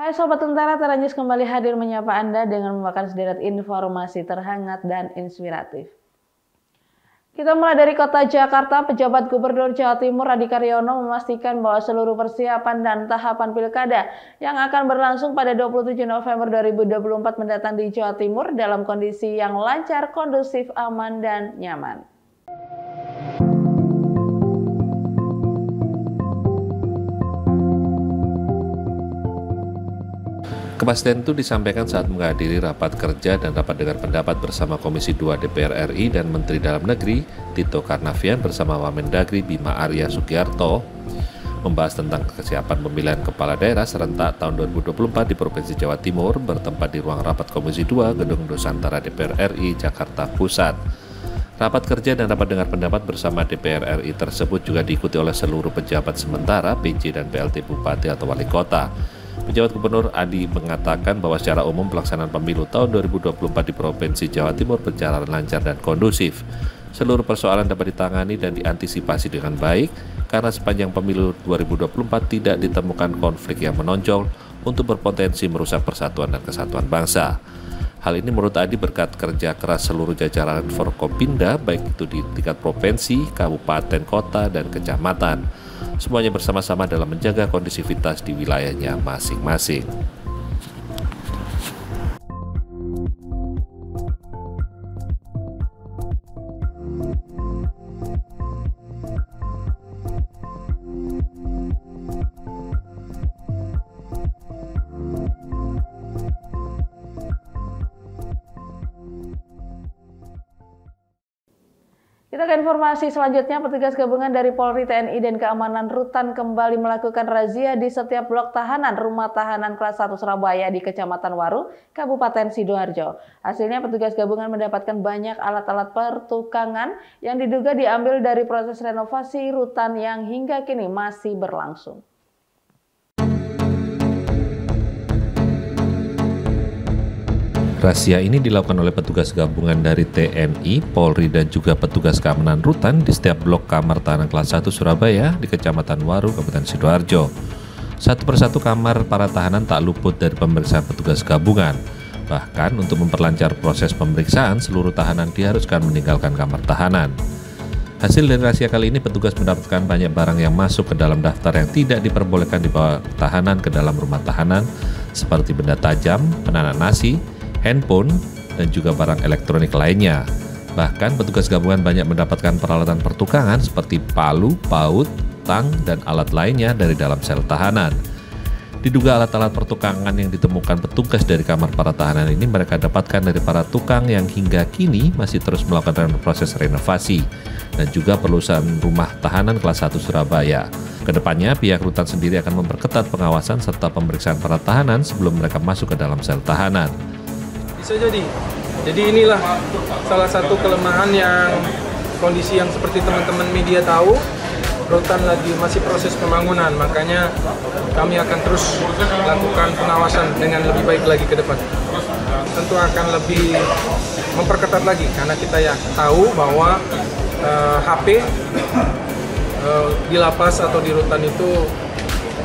Hai Sobat Tentara, Tera News kembali hadir menyapa Anda dengan membawakan sederet informasi terhangat dan inspiratif. Kita mulai dari kota Jakarta. Pejabat Gubernur Jawa Timur Adi Karyono memastikan bahwa seluruh persiapan dan tahapan pilkada yang akan berlangsung pada 27 November 2024 mendatang di Jawa Timur dalam kondisi yang lancar, kondusif, aman, dan nyaman. Kepastian itu disampaikan saat menghadiri rapat kerja dan rapat dengar pendapat bersama Komisi 2 DPR RI dan Menteri Dalam Negeri Tito Karnavian bersama Wamendagri Bima Arya Sugiarto membahas tentang kesiapan pemilihan kepala daerah serentak tahun 2024 di Provinsi Jawa Timur bertempat di ruang rapat Komisi 2 Gedung Nusantara DPR RI Jakarta Pusat. Rapat kerja dan rapat dengar pendapat bersama DPR RI tersebut juga diikuti oleh seluruh pejabat sementara, PJ dan PLT Bupati atau Wali Kota. Pejabat Gubernur Adi mengatakan bahwa secara umum pelaksanaan pemilu tahun 2024 di Provinsi Jawa Timur berjalan lancar dan kondusif. Seluruh persoalan dapat ditangani dan diantisipasi dengan baik karena sepanjang pemilu 2024 tidak ditemukan konflik yang menonjol untuk berpotensi merusak persatuan dan kesatuan bangsa. Hal ini menurut Adi berkat kerja keras seluruh jajaran Forkopimda baik itu di tingkat provinsi, kabupaten, kota, dan kecamatan. Semuanya bersama-sama dalam menjaga kondisivitas di wilayahnya masing-masing. Kita ke informasi selanjutnya. Petugas gabungan dari Polri, TNI, dan Keamanan Rutan kembali melakukan razia di setiap blok tahanan Rumah Tahanan Kelas 1 Surabaya di Kecamatan Waru, Kabupaten Sidoarjo. Hasilnya petugas gabungan mendapatkan banyak alat-alat pertukangan yang diduga diambil dari proses renovasi rutan yang hingga kini masih berlangsung. Razia ini dilakukan oleh petugas gabungan dari TNI, Polri, dan juga petugas keamanan rutan di setiap blok kamar tahanan kelas 1 Surabaya di Kecamatan Waru, Kabupaten Sidoarjo. Satu persatu kamar para tahanan tak luput dari pemeriksaan petugas gabungan. Bahkan untuk memperlancar proses pemeriksaan, seluruh tahanan diharuskan meninggalkan kamar tahanan. Hasil dari razia kali ini, petugas mendapatkan banyak barang yang masuk ke dalam daftar yang tidak diperbolehkan dibawa tahanan ke dalam rumah tahanan, seperti benda tajam, penanak nasi, handphone, dan juga barang elektronik lainnya. Bahkan petugas gabungan banyak mendapatkan peralatan pertukangan seperti palu, paut, tang, dan alat lainnya dari dalam sel tahanan. Diduga alat-alat pertukangan yang ditemukan petugas dari kamar para tahanan ini mereka dapatkan dari para tukang yang hingga kini masih terus melakukan proses renovasi dan juga pelunasan rumah tahanan kelas 1 Surabaya. Kedepannya pihak rutan sendiri akan memperketat pengawasan serta pemeriksaan para tahanan sebelum mereka masuk ke dalam sel tahanan. Bisa jadi inilah salah satu kelemahan yang kondisi yang seperti teman-teman media tahu, rutan lagi masih proses pembangunan, makanya kami akan terus lakukan pengawasan dengan lebih baik lagi ke depan. Tentu akan lebih memperketat lagi karena kita ya tahu bahwa HP di lapas atau di rutan itu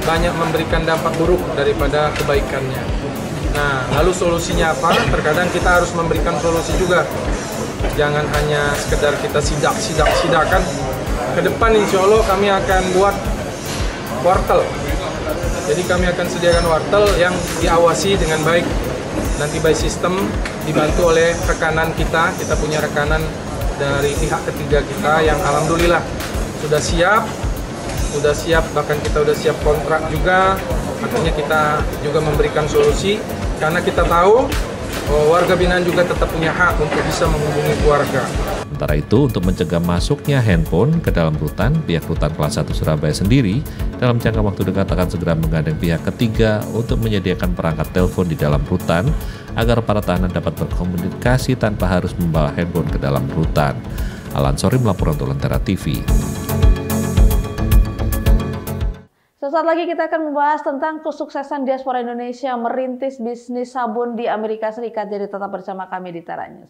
banyak memberikan dampak buruk daripada kebaikannya. Nah, lalu solusinya apa? Terkadang kita harus memberikan solusi juga. Jangan hanya sekedar kita sidak-sidakan. Ke depan insya Allah kami akan buat wartel. Jadi kami akan sediakan wartel yang diawasi dengan baik. Nanti by system dibantu oleh rekanan kita. Kita punya rekanan dari pihak ketiga kita yang alhamdulillah sudah siap, bahkan kita sudah siap kontrak juga. Artinya kita juga memberikan solusi. Karena kita tahu warga binaan juga tetap punya hak untuk bisa menghubungi keluarga. Sementara itu, untuk mencegah masuknya handphone ke dalam rutan, pihak rutan kelas 1 Surabaya sendiri dalam jangka waktu dekat akan segera menggandeng pihak ketiga untuk menyediakan perangkat telepon di dalam rutan agar para tahanan dapat berkomunikasi tanpa harus membawa handphone ke dalam rutan. Alan Sori melaporkan untuk Lentera TV. Sesaat lagi kita akan membahas tentang kesuksesan diaspora Indonesia merintis bisnis sabun di Amerika Serikat. Jadi tetap bersama kami di Tera News.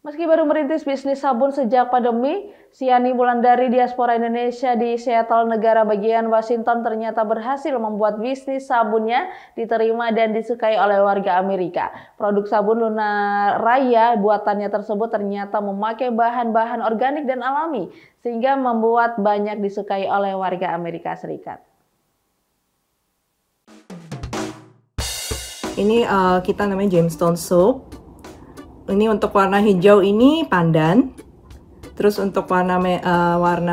Meski baru merintis bisnis sabun sejak pandemi, Siani Wulandari diaspora Indonesia di Seattle, negara bagian Washington ternyata berhasil membuat bisnis sabunnya diterima dan disukai oleh warga Amerika. Produk sabun Luna Raya buatannya tersebut ternyata memakai bahan-bahan organik dan alami, sehingga membuat banyak disukai oleh warga Amerika Serikat. Ini kita namanya Gemstone Soap. Ini untuk warna hijau ini pandan. Terus untuk warna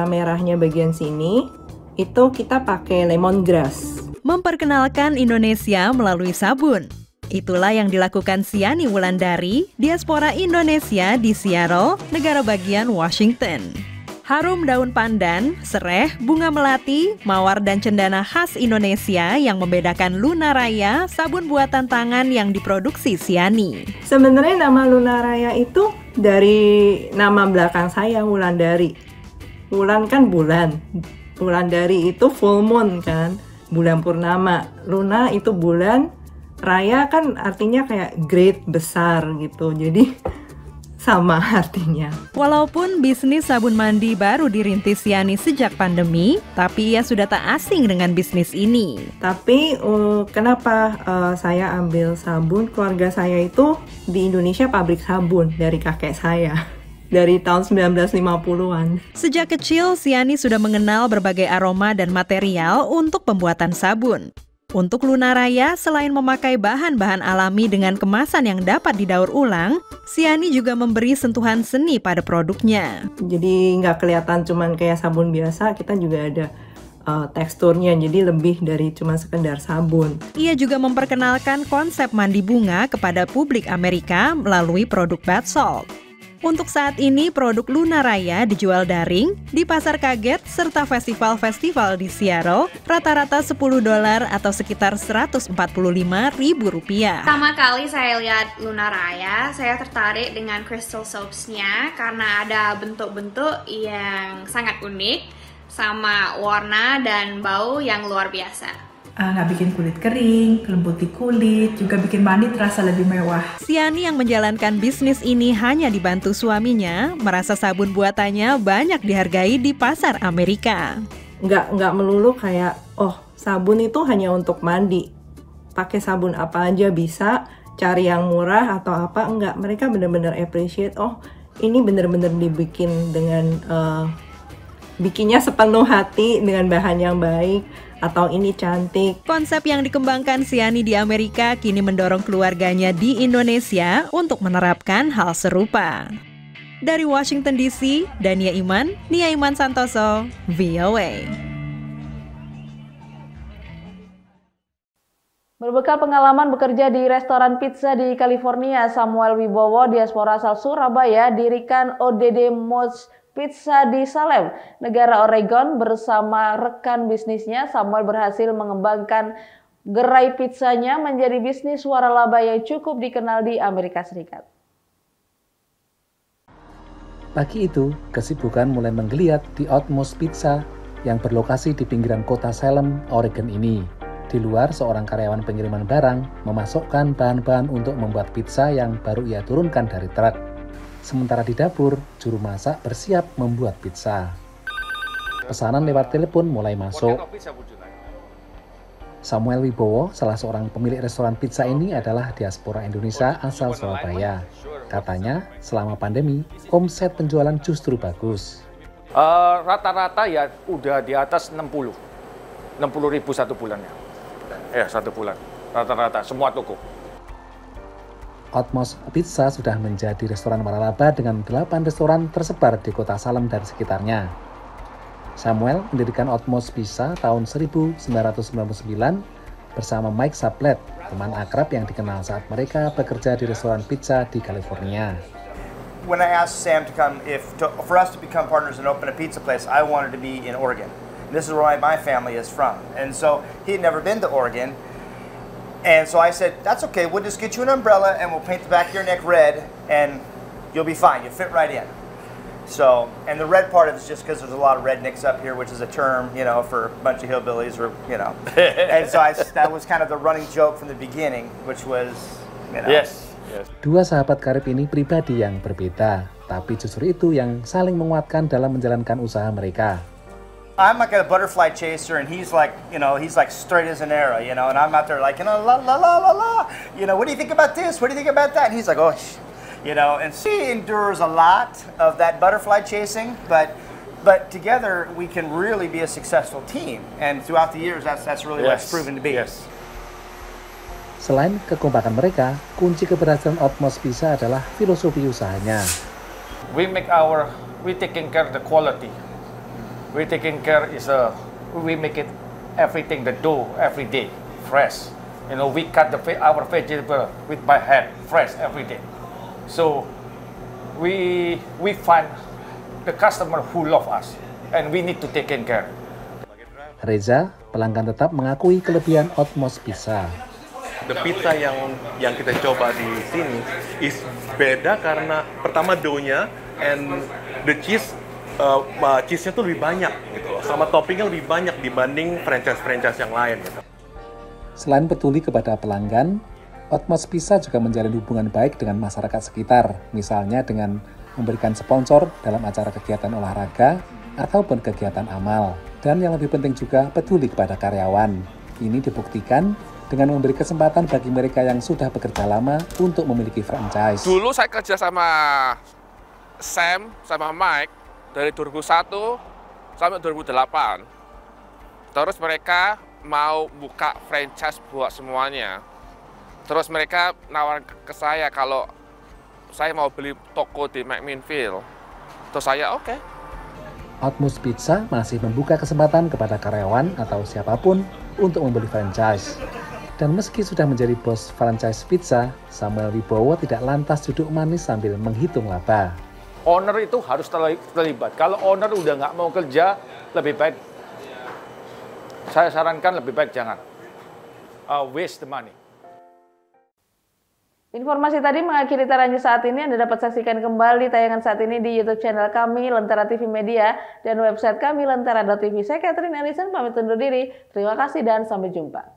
merahnya bagian sini itu kita pakai lemongrass. Memperkenalkan Indonesia melalui sabun. Itulah yang dilakukan Siani Wulandari, diaspora Indonesia di Seattle, negara bagian Washington. Harum daun pandan, sereh, bunga melati, mawar dan cendana khas Indonesia yang membedakan Luna Raya, sabun buatan tangan yang diproduksi Siani. Sebenarnya nama Luna Raya itu dari nama belakang saya, Wulandari. Wulan kan bulan, Wulandari itu full moon kan, bulan purnama. Luna itu bulan, Raya kan artinya kayak great, besar gitu. Jadi sama artinya. Walaupun bisnis sabun mandi baru dirintis Siani sejak pandemi, tapi ia sudah tak asing dengan bisnis ini. Tapi kenapa saya ambil sabun? Keluarga saya itu di Indonesia pabrik sabun dari kakek saya. Dari tahun 1950-an. Sejak kecil, Siani sudah mengenal berbagai aroma dan material untuk pembuatan sabun. Untuk Luna Raya, selain memakai bahan-bahan alami dengan kemasan yang dapat didaur ulang, Siani juga memberi sentuhan seni pada produknya. Jadi nggak kelihatan cuman kayak sabun biasa, kita juga ada teksturnya, jadi lebih dari cuma sekedar sabun. Ia juga memperkenalkan konsep mandi bunga kepada publik Amerika melalui produk bath salt. Untuk saat ini, produk Luna Raya dijual daring di pasar kaget serta festival-festival di Seattle, rata-rata $10 atau sekitar Rp145.000. Pertama kali saya lihat Luna Raya, saya tertarik dengan crystal soaps-nya karena ada bentuk-bentuk yang sangat unik, sama warna dan bau yang luar biasa. Nggak bikin kulit kering, lembuti kulit, juga bikin mandi terasa lebih mewah. Siani yang menjalankan bisnis ini hanya dibantu suaminya, merasa sabun buatannya banyak dihargai di pasar Amerika. Nggak melulu kayak, oh sabun itu hanya untuk mandi. Pakai sabun apa aja bisa, cari yang murah atau apa, enggak. Mereka benar-benar appreciate, oh ini benar-benar dibikin dengan, bikinnya sepenuh hati dengan bahan yang baik. Atau ini cantik. Konsep yang dikembangkan Siani di Amerika kini mendorong keluarganya di Indonesia untuk menerapkan hal serupa. Dari Washington DC, Dania Iman, Nia Iman Santoso, VOA. Berbekal pengalaman bekerja di restoran pizza di California, Samuel Wibowo, diaspora asal Surabaya, dirikan ODD Mods Pizza di Salem, negara Oregon. Bersama rekan bisnisnya, Samuel berhasil mengembangkan gerai pizzanya menjadi bisnis waralaba yang cukup dikenal di Amerika Serikat. Pagi itu, kesibukan mulai menggeliat di Outmost Pizza yang berlokasi di pinggiran kota Salem, Oregon ini. Di luar, seorang karyawan pengiriman barang memasukkan bahan-bahan untuk membuat pizza yang baru ia turunkan dari truk. Sementara di dapur, juru masak bersiap membuat pizza. Pesanan lewat telepon mulai masuk. Samuel Wibowo, salah seorang pemilik restoran pizza ini, adalah diaspora Indonesia asal Surabaya. Katanya, selama pandemi, omset penjualan justru bagus. Rata-rata ya udah di atas 60 ribu satu bulannya. Ya, satu bulan. Rata-rata, semua toko. Outmost Pizza sudah menjadi restoran waralaba dengan 8 restoran tersebar di kota Salem dan sekitarnya. Samuel mendirikan Outmost Pizza tahun 1999 bersama Mike Saplet, teman akrab yang dikenal saat mereka bekerja di restoran pizza di California. When I asked Sam to come, for us to become partners and open a pizza place, I wanted to be in Oregon. This is where my family is from. And so he had never been to Oregon. And so I said, that's okay, we'll just get you an umbrella and we'll paint the back of your neck red and you'll be fine, you'll fit right in. So, and the red part is just because there's a lot of rednecks up here, which is a term, you know, for a bunch of hillbillies or, you know. And so that was kind of the running joke from the beginning, which was, you know. Yes. Dua sahabat karib ini pribadi yang berbeda, tapi justru itu yang saling menguatkan dalam menjalankan usaha mereka. I'm like a butterfly chaser, and he's like straight as an arrow, and I'm out there like, la la la la la, what do you think about this? What do you think about that? And he's like, oh, and she endures a lot of that butterfly chasing, but together we can really be a successful team, and throughout the years, that's really what it's proven to be. Yes. Selain kekompakan mereka, kunci keberhasilan Otmos Pizza adalah filosofi usahanya. We taking care of the quality. We taking care we make it everything, the dough every day, fresh. We cut our vegetable by hand, fresh every day. So we find the customer who love us, and we need to take care. Reza, pelanggan tetap mengakui kelebihan Otmos Pizza. The pizza yang kita coba di sini is beda karena pertama dough-nya and the cheese-nya tuh lebih banyak gitu, sama toppingnya lebih banyak dibanding franchise yang lain gitu. Selain peduli kepada pelanggan, Otmos Pizza juga menjalin hubungan baik dengan masyarakat sekitar, misalnya dengan memberikan sponsor dalam acara kegiatan olahraga ataupun kegiatan amal. Dan yang lebih penting juga peduli kepada karyawan. Ini dibuktikan dengan memberi kesempatan bagi mereka yang sudah bekerja lama untuk memiliki franchise. Dulu saya kerja sama Sam, sama Mike, dari 2001 sampai 2008. Terus mereka mau buka franchise buat semuanya. Terus mereka nawar ke saya kalau saya mau beli toko di McMinnville. Terus saya oke. Otmos Pizza masih membuka kesempatan kepada karyawan atau siapapun untuk membeli franchise. Dan meski sudah menjadi bos franchise pizza, Samuel Wibowo tidak lantas duduk manis sambil menghitung laba. Owner itu harus terlibat. Kalau owner udah nggak mau kerja, lebih baik, saya sarankan lebih baik jangan. Waste the money. Informasi tadi mengakhiri Taranya saat ini. Anda dapat saksikan kembali tayangan saat ini di YouTube channel kami, Lentera TV Media, dan website kami, lentera.tv. Saya Catherine Ellison, pamit undur diri. Terima kasih dan sampai jumpa.